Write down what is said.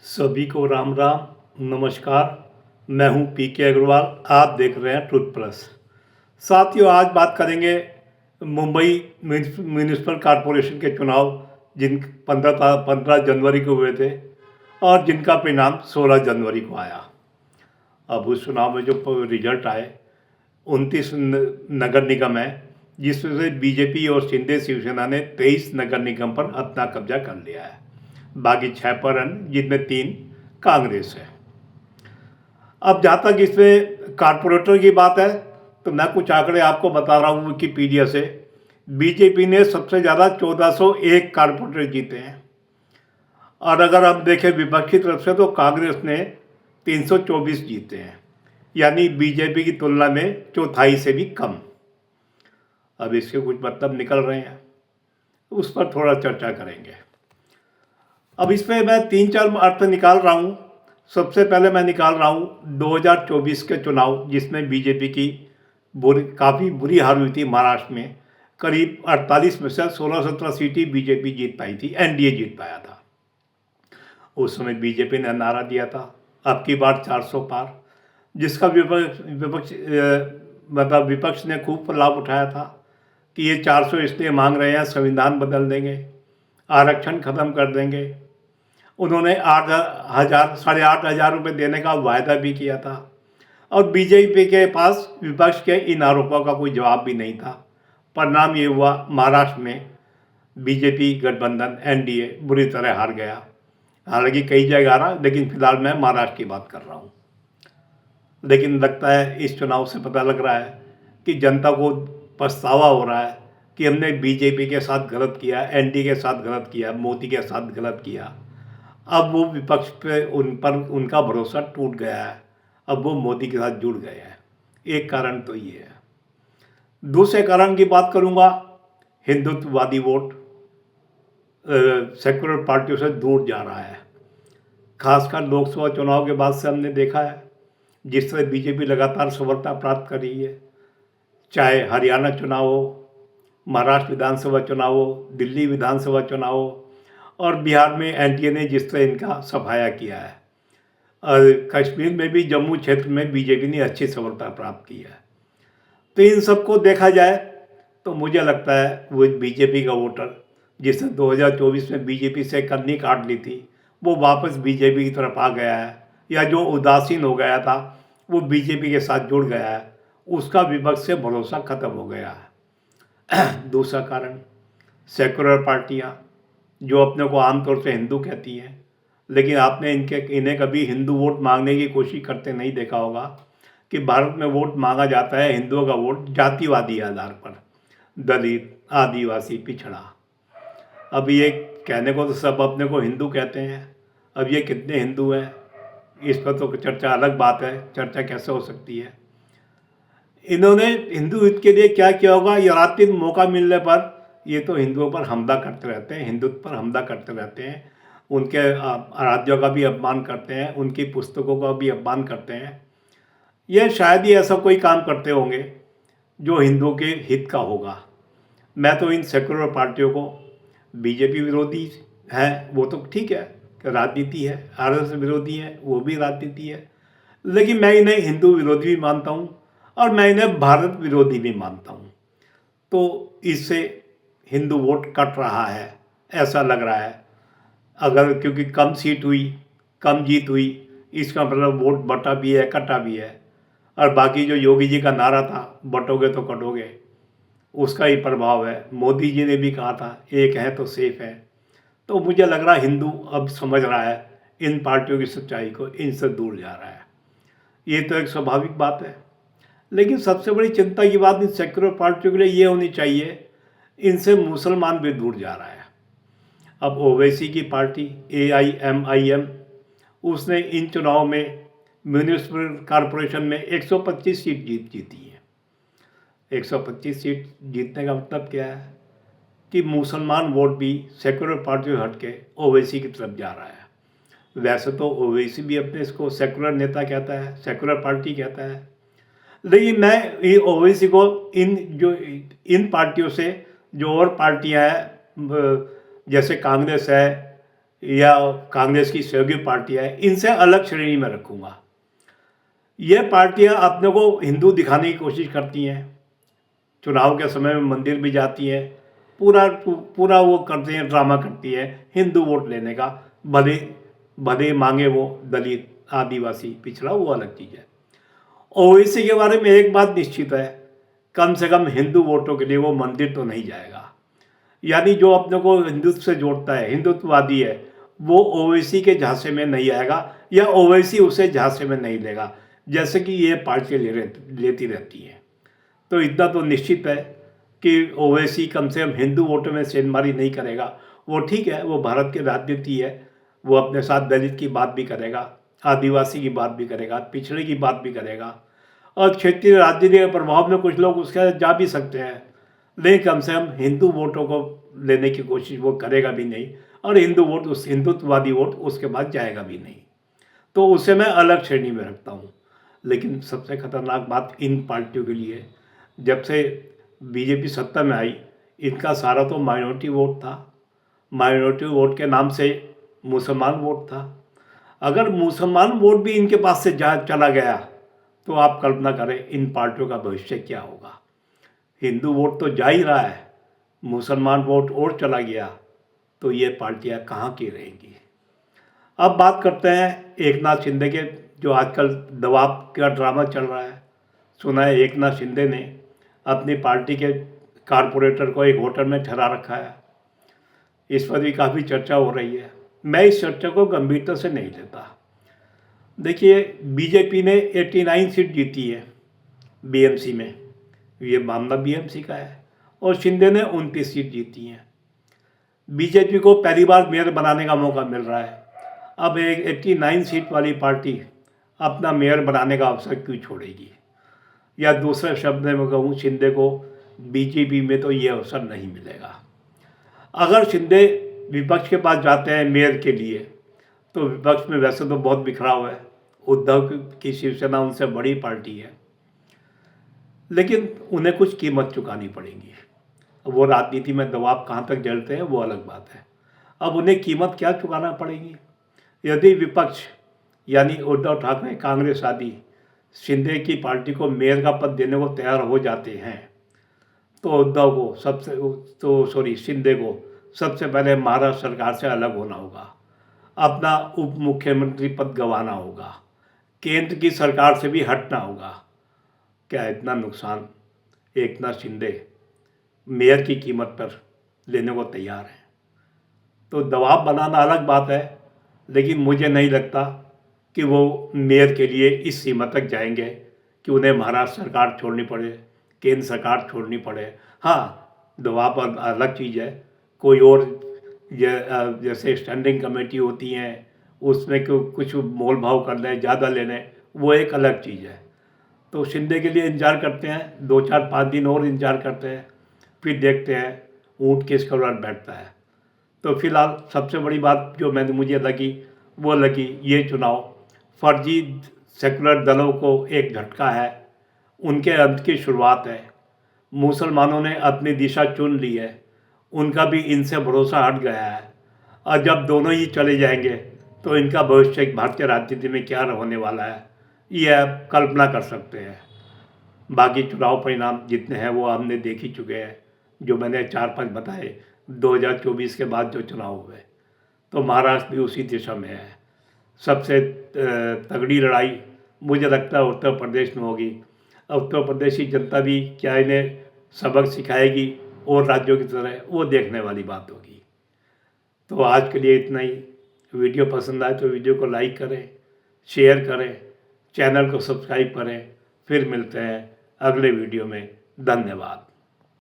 सभी को राम राम नमस्कार। मैं हूं पीके अग्रवाल। आप देख रहे हैं ट्रुथ प्लस। साथियों, आज बात करेंगे मुंबई म्यूनिसिपल कॉरपोरेशन के चुनाव जिन 15 जनवरी को हुए थे और जिनका परिणाम 16 जनवरी को आया। अब उस चुनाव में जो रिजल्ट आए, 29 नगर निगम है, जिसमें से बीजेपी और शिंदे शिवसेना ने 23 नगर निगम पर अपना कब्जा कर लिया है। बाकी 6 पर जिनमें 3 कांग्रेस है। अब जहाँ तक इसमें कारपोरेटर की बात है, तो मैं कुछ आंकड़े आपको बता रहा हूँ विकिपीडिया से। बीजेपी ने सबसे ज़्यादा 1401 कारपोरेटर जीते हैं। और अगर हम देखें विपक्षी तरफ से, तो कांग्रेस ने 324 जीते हैं, यानी बीजेपी की तुलना में चौथाई से भी कम। अब इसके कुछ मतलब निकल रहे हैं, उस पर थोड़ा चर्चा करेंगे। अब इसमें मैं 3-4 अर्थ निकाल रहा हूँ। सबसे पहले मैं निकाल रहा हूँ 2024 के चुनाव, जिसमें बीजेपी की काफ़ी बुरी हार हुई थी। महाराष्ट्र में करीब 48 में से 16-17 सीटें बीजेपी जीत पाई थी, एनडीए जीत पाया था। उस समय बीजेपी ने नारा दिया था, अब की बार 400 पार, जिसका विपक्ष ने खूब लाभ उठाया था कि ये 400 इसलिए मांग रहे हैं, संविधान बदल देंगे, आरक्षण खत्म कर देंगे। उन्होंने 8,000 8,500 रुपये देने का वायदा भी किया था। और बीजेपी के पास विपक्ष के इन आरोपों का कोई जवाब भी नहीं था। परिणाम ये हुआ, महाराष्ट्र में बीजेपी गठबंधन एनडीए बुरी तरह हार गया। हालांकि कई जगह हारा, लेकिन फिलहाल मैं महाराष्ट्र की बात कर रहा हूँ। लेकिन लगता है इस चुनाव से पता लग रहा है कि जनता को पछतावा हो रहा है कि हमने बीजेपी के साथ गलत किया, एनडीए के साथ गलत किया, मोदी के साथ गलत किया। अब वो विपक्ष पे उनका भरोसा टूट गया है। अब वो मोदी के साथ जुड़ गए हैं। एक कारण तो ये है। दूसरे कारण की बात करूंगा, हिंदुत्ववादी वोट सेक्युलर पार्टियों से दूर जा रहा है। खासकर लोकसभा चुनाव के बाद से हमने देखा है जिस तरह बीजेपी लगातार सफलता प्राप्त कर रही है। चाहे हरियाणा चुनाव हो, महाराष्ट्र विधानसभा चुनाव हो, दिल्ली विधानसभा चुनाव हो, और बिहार में एनडीए ने जिस तरह इनका सफाया किया है। और कश्मीर में भी, जम्मू क्षेत्र में बीजेपी ने अच्छी सफलता प्राप्त की है। तो इन सबको देखा जाए तो मुझे लगता है वो बीजेपी का वोटर जिसने 2024 में बीजेपी से कन्नी काट ली थी, वो वापस बीजेपी की तरफ आ गया है, या जो उदासीन हो गया था वो बीजेपी के साथ जुड़ गया है। उसका विपक्ष से भरोसा खत्म हो गया है। दूसरा कारण, सेकुलर पार्टियाँ जो अपने को आमतौर से हिंदू कहती हैं, लेकिन आपने इन्हें कभी हिंदू वोट मांगने की कोशिश करते नहीं देखा होगा कि भारत में वोट मांगा जाता है हिंदुओं का वोट जातिवादी आधार पर, दलित, आदिवासी, पिछड़ा। अब ये कहने को तो सब अपने को हिंदू कहते हैं, अब ये कितने हिंदू हैं इस पर तो चर्चा अलग बात है, चर्चा कैसे हो सकती है। इन्होंने हिंदू हित के लिए क्या किया होगा, या रात दिन मौका मिलने पर ये तो हिंदुओं पर हमला करते रहते हैं, हिंदुत्व पर हमला करते रहते हैं, उनके आराध्यों का भी अपमान करते हैं, उनकी पुस्तकों का भी अपमान करते हैं। यह शायद ही ऐसा कोई काम करते होंगे जो हिंदुओं के हित का होगा। मैं तो इन सेकुलर पार्टियों को, बीजेपी विरोधी है वो तो ठीक है, राजनीति है, आरएसएस विरोधी है वो भी राजनीति है, लेकिन मैं इन्हें हिंदू विरोधी भी मानता हूँ और मैं इन्हें भारत विरोधी भी मानता हूँ। तो इससे हिंदू वोट कट रहा है, ऐसा लग रहा है। अगर क्योंकि कम सीट हुई, कम जीत हुई, इसका मतलब वोट बटा भी है, कटा भी है। और बाकी जो योगी जी का नारा था, बटोगे तो कटोगे, उसका ही प्रभाव है। मोदी जी ने भी कहा था एक है तो सेफ है। तो मुझे लग रहा है हिंदू अब समझ रहा है इन पार्टियों की सच्चाई को, इनसे दूर जा रहा है। ये तो एक स्वाभाविक बात है। लेकिन सबसे बड़ी चिंता की बात इन सेक्युलर पार्टियों के लिए ये होनी चाहिए, इनसे मुसलमान भी दूर जा रहा है। अब ओवैसी की पार्टी AIMIM, उसने इन चुनाव में म्यूनिसिपल कॉरपोरेशन में 125 सीट जीती है। 125 सीट जीतने का मतलब क्या है कि मुसलमान वोट भी सेक्युलर पार्टी से हट के ओवैसी की तरफ जा रहा है। वैसे तो ओवैसी भी अपने इसको सेक्युलर नेता कहता है, सेक्युलर पार्टी कहता है, लेकिन मैं ओवैसी को इन पार्टियों से, जो और पार्टियां हैं जैसे कांग्रेस है, या कांग्रेस की सहयोगी पार्टियां हैं, इनसे अलग श्रेणी में रखूँगा। ये पार्टियां अपने को हिंदू दिखाने की कोशिश करती हैं, चुनाव के समय में मंदिर भी जाती हैं, पूरा वो करते हैं, ड्रामा करती है हिंदू वोट लेने का। भले भले मांगे वो दलित, आदिवासी, पिछड़ा, वो अलग चीज़ है। ओवैसी के बारे में एक बात निश्चित है, कम से कम हिंदू वोटों के लिए वो मंदिर तो नहीं जाएगा। यानी जो अपने को हिंदुत्व से जोड़ता है, हिंदुत्ववादी है, वो ओवैसी के झांसे में नहीं आएगा या ओवैसी उसे झांसे में नहीं लेगा, जैसे कि ये पार्टियाँ लेती रहती हैं। तो इतना तो निश्चित है कि ओवैसी कम से कम हिंदू वोटों में सेंधमारी नहीं करेगा। वो ठीक है, वो भारत की राजनीति है, वो अपने साथ दलित की बात भी करेगा, आदिवासी की बात भी करेगा, पिछड़े की बात भी करेगा, और क्षेत्रीय राजनीति के प्रभाव में कुछ लोग उसके जा भी सकते हैं, लेकिन कम से कम हिंदू वोटों को लेने की कोशिश वो करेगा भी नहीं, और हिंदू वोट, उस हिंदुत्ववादी वोट उसके बाद जाएगा भी नहीं। तो उसे मैं अलग श्रेणी में रखता हूँ। लेकिन सबसे खतरनाक बात इन पार्टियों के लिए, जब से बीजेपी सत्ता में आई, इनका सारा तो माइनॉरिटी वोट था। माइनॉरिटी वोट के नाम से मुसलमान वोट था। अगर मुसलमान वोट भी इनके पास से चला गया तो आप कल्पना करें इन पार्टियों का भविष्य क्या होगा। हिंदू वोट तो जा ही रहा है, मुसलमान वोट और चला गया तो ये पार्टियां कहाँ की रहेंगी। अब बात करते हैं एक नाथ शिंदे के, जो आजकल दबाव का ड्रामा चल रहा है। सुना है एक नाथ शिंदे ने अपनी पार्टी के कारपोरेटर को एक होटल में ठहरा रखा है। इस पर भी काफ़ी चर्चा हो रही है। मैं इस चर्चा को गंभीरता से नहीं लेता। देखिए, बीजेपी ने 89 सीट जीती है बीएमसी में, ये मामला बीएमसी का है, और शिंदे ने 29 सीट जीती हैं। बीजेपी को पहली बार मेयर बनाने का मौका मिल रहा है। अब एक 89 सीट वाली पार्टी अपना मेयर बनाने का अवसर क्यों छोड़ेगी। या दूसरे शब्द में कहूँ, शिंदे को बीजेपी में तो ये अवसर नहीं मिलेगा। अगर शिंदे विपक्ष के पास जाते हैं मेयर के लिए, तो विपक्ष में वैसे तो बहुत बिखराव है, उद्धव की शिवसेना उनसे बड़ी पार्टी है, लेकिन उन्हें कुछ कीमत चुकानी पड़ेगी। वो राजनीति में दबाव कहाँ तक झेलते हैं वो अलग बात है। अब उन्हें कीमत क्या चुकाना पड़ेगी। यदि विपक्ष यानी उद्धव ठाकरे, कांग्रेस आदि शिंदे की पार्टी को मेयर का पद देने को तैयार हो जाते हैं, तो उद्धव को शिंदे को सबसे पहले महाराष्ट्र सरकार से अलग होना होगा, अपना उप मुख्यमंत्री पद गंवाना होगा, केंद्र की सरकार से भी हटना होगा। क्या इतना नुकसान एक नाथ शिंदे मेयर की कीमत पर लेने को तैयार है? तो दबाव बनाना अलग बात है, लेकिन मुझे नहीं लगता कि वो मेयर के लिए इस सीमा तक जाएंगे कि उन्हें महाराष्ट्र सरकार छोड़नी पड़े, केंद्र सरकार छोड़नी पड़े। हाँ, दबाव पर अलग चीज़ है। कोई और जैसे स्टैंडिंग कमेटी होती हैं, उसमें कुछ मोल भाव कर लें, ज़्यादा ले लें, वो एक अलग चीज़ है। तो शिंदे के लिए इंतजार करते हैं, 2-4-5 दिन और इंतजार करते हैं, फिर देखते हैं ऊँट किस कलर बैठता है। तो फिलहाल सबसे बड़ी बात जो मुझे लगी ये चुनाव फर्जी सेकुलर दलों को एक झटका है, उनके अंत की शुरुआत है। मुसलमानों ने अपनी दिशा चुन ली है, उनका भी इनसे भरोसा हट गया है, और जब दोनों ही चले जाएंगे तो इनका भविष्य भारतीय राजनीति में क्या होने वाला है, ये आप कल्पना कर सकते हैं। बाकी चुनाव परिणाम जितने हैं वो हमने देख ही चुके हैं, जो मैंने 4-5 बताए 2024 के बाद जो चुनाव हुए। तो महाराष्ट्र भी उसी दिशा में है। सबसे तगड़ी लड़ाई मुझे लगता है उत्तर प्रदेश में होगी। उत्तर प्रदेश की जनता भी क्या इन्हें सबक सिखाएगी और राज्यों की तरह, वो देखने वाली बात होगी। तो आज के लिए इतना ही। वीडियो पसंद आए तो वीडियो को लाइक करें, शेयर करें, चैनल को सब्सक्राइब करें। फिर मिलते हैं अगले वीडियो में। धन्यवाद।